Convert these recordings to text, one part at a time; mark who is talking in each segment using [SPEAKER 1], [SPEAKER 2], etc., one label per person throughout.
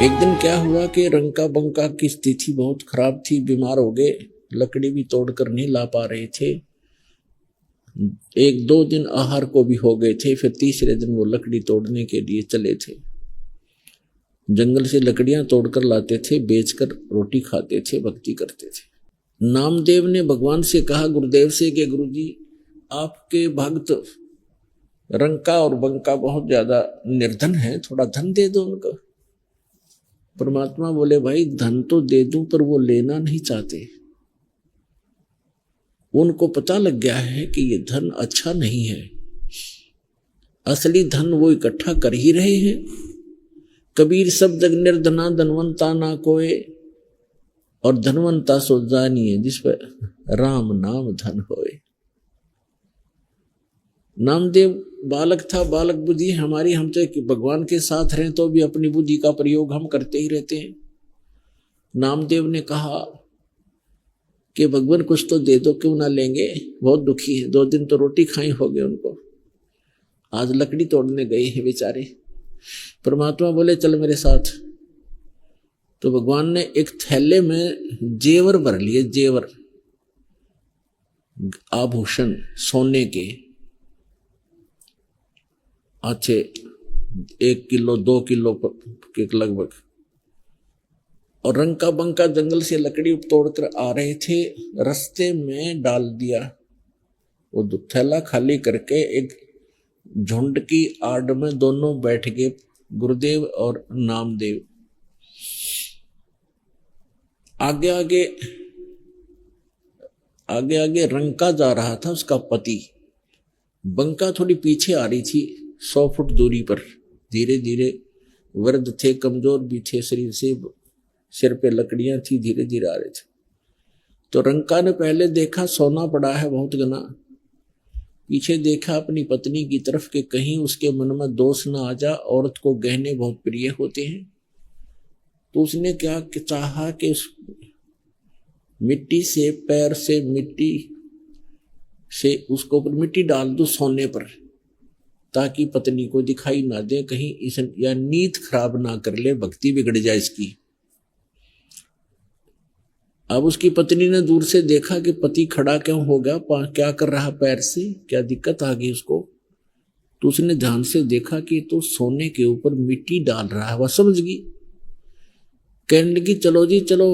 [SPEAKER 1] एक दिन क्या हुआ कि रंका बंका की स्थिति बहुत खराब थी, बीमार हो गए, लकड़ी भी तोड़कर नहीं ला पा रहे थे। एक दो दिन आहार को भी हो गए थे, फिर तीसरे दिन वो लकड़ी तोड़ने के लिए चले थे। जंगल से लकड़ियां तोड़कर लाते थे, बेचकर रोटी खाते थे, भक्ति करते थे। नामदेव ने भगवान से कहा, गुरुदेव से, कि गुरुजी आपके भक्त रंका और बंका बहुत ज्यादा निर्धन है, थोड़ा धन दे दो उनको। परमात्मा बोले, भाई धन तो दे दूं पर वो लेना नहीं चाहते। उनको पता लग गया है कि ये धन अच्छा नहीं है, असली धन वो इकट्ठा कर ही रहे हैं। कबीर शब्द निर्धना धनवंता ना कोय, और धनवंता सो जानिए जिस पर राम नाम धन होए। नामदेव बालक था, बालक बुद्धि हमारी, हम चाहे भगवान के साथ रहें तो भी अपनी बुद्धि का प्रयोग हम करते ही रहते हैं। नामदेव ने कहा कि भगवान कुछ तो दे दो, क्यों ना लेंगे, बहुत दुखी है, 2 दिन तो रोटी खाई हो गए उनको, आज लकड़ी तोड़ने गए हैं बेचारे। परमात्मा बोले, चल मेरे साथ। तो भगवान ने एक थैले में जेवर भर लिए, जेवर आभूषण सोने के अच्छे, 1 किलो 2 किलो के लगभग। और रंका बंका जंगल से लकड़ी तोड़कर आ रहे थे, रास्ते में डाल दिया। वो थैला खाली करके एक झुंड की आड़ में दोनों बैठ गए, गुरुदेव और नामदेव। आगे आगे आगे आगे रंका जा रहा था, उसका पति। बंका थोड़ी पीछे आ रही थी, 100 फुट दूरी पर। धीरे धीरे, वृद्ध थे, कमजोर भी थे शरीर से, सिर पे लकड़ियां थी, धीरे धीरे आ रहे थे। तो रंका ने पहले देखा सोना पड़ा है बहुत घना, पीछे देखा अपनी पत्नी की तरफ कि कहीं उसके मन में दोष ना आ जा, औरत को गहने बहुत प्रिय होते हैं। तो उसने क्या चाहा कि उस मिट्टी से, पैर से मिट्टी से उसको ऊपर मिट्टी डाल दो सोने पर, ताकि पत्नी को दिखाई ना दे, कहीं इस या नीयत खराब ना कर ले, भक्ति बिगड़ जाए इसकी। अब उसकी पत्नी ने दूर से देखा कि पति खड़ा क्यों हो गया, क्या कर रहा पैर से, क्या दिक्कत आ गई उसको। तो उसने ध्यान से देखा कि तो सोने के ऊपर मिट्टी डाल रहा है। वह समझ गई, कहने लगी, चलो जी चलो,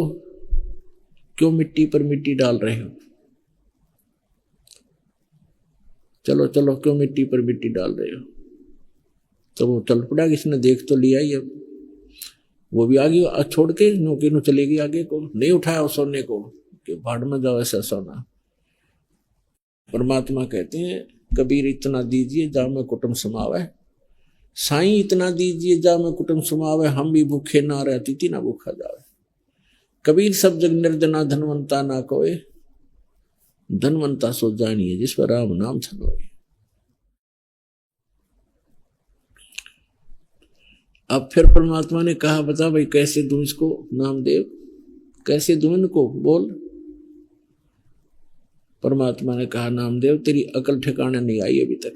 [SPEAKER 1] क्यों मिट्टी पर मिट्टी डाल रहे हो, चलो चलो, क्यों मिट्टी पर मिट्टी डाल रहे हो। तो वो चल पड़ा, किसने देख तो लिया ही। अब वो भी आगे छोड़ के नौके नु चलेगी आगे को, नहीं उठाया उस सोने को कि भाड़ में जाओ ऐसा सोना। परमात्मा कहते हैं, कबीर इतना दीजिए जा में कुटुंब समावे, साईं इतना दीजिए जा में कुटुंब समावे, हम भी भूखे ना रहती थी ना भूखा जावे। कबीर सब जग निर्जना धनवंता ना कोय, धनवंता सो जानिए जिस पर राम नाम धन होए। अब फिर परमात्मा ने कहा, बता भाई कैसे दूं इसको, नामदेव कैसे दूं इनको, बोल। परमात्मा ने कहा, नामदेव तेरी अकल ठिकाने नहीं आई अभी तक।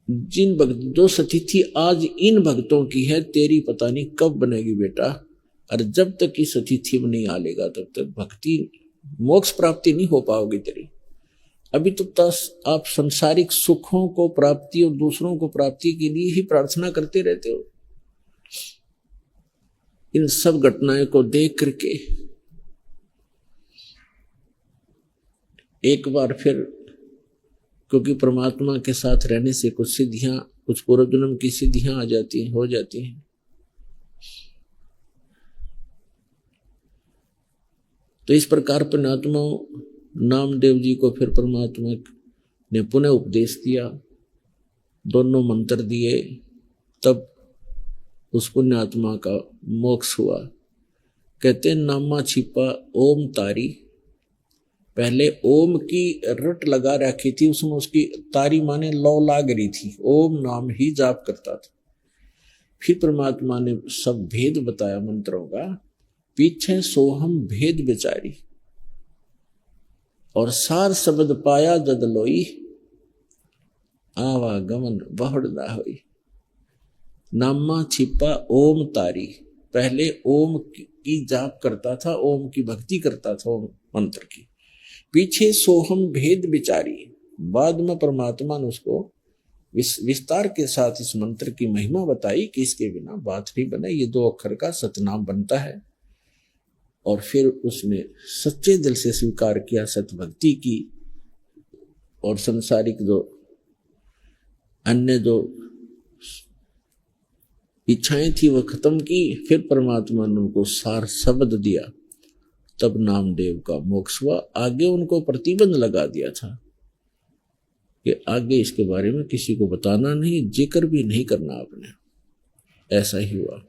[SPEAKER 1] जिन भक्त जो सतिथि आज इन भक्तों की है, तेरी पता नहीं कब बनेगी बेटा। और जब तक इस अतिथि में नहीं आलेगा तब तक भक्ति मोक्ष प्राप्ति नहीं हो पाओगी तेरी। अभी तो आप संसारिक सुखों को प्राप्ति और दूसरों को प्राप्ति के लिए ही प्रार्थना करते रहते हो। इन सब घटनाएं को देख करके एक बार फिर, क्योंकि परमात्मा के साथ रहने से कुछ सिद्धियां, कुछ पूर्व जन्म की सिद्धियां आ जाती हैं, हो जाती हैं। तो इस प्रकार परमात्मा नामदेव जी को फिर परमात्मा ने पुनः उपदेश दिया, दोनों मंत्र दिए, तब उस पुण्यात्मा का मोक्ष हुआ। कहते नामा छिपा ओम तारी, पहले ओम की रट लगा रखी थी उसमें, उसकी तारी माने लौ लाग रही थी, ओम नाम ही जाप करता था। फिर परमात्मा ने सब भेद बताया मंत्रों का, पीछे सोहम भेद बेचारी, और सार शब्द पाया जद लोई, आवागमन बहुड़ ना होई। नामा छिपा ओम तारी। पहले ओम की जाप करता था, ओम की भक्ति करता था, ओम मंत्र की। पीछे सोहम भेद विचारी। बाद में परमात्मा ने उसको विस्तार के साथ इस मंत्र की महिमा बताई कि इसके बिना बात नहीं बने, ये 2 अक्षर का सतनाम बनता है। और फिर उसने सच्चे दिल से स्वीकार किया, सत भक्ति की, और संसारिक जो अन्य जो इच्छाएं थी वह खत्म की। फिर परमात्मा ने उनको सार शब्द दिया, तब नामदेव का मोक्ष हुआ। आगे उनको प्रतिबंध लगा दिया था कि आगे इसके बारे में किसी को बताना नहीं, जिक्र भी नहीं करना आपने। ऐसा ही हुआ।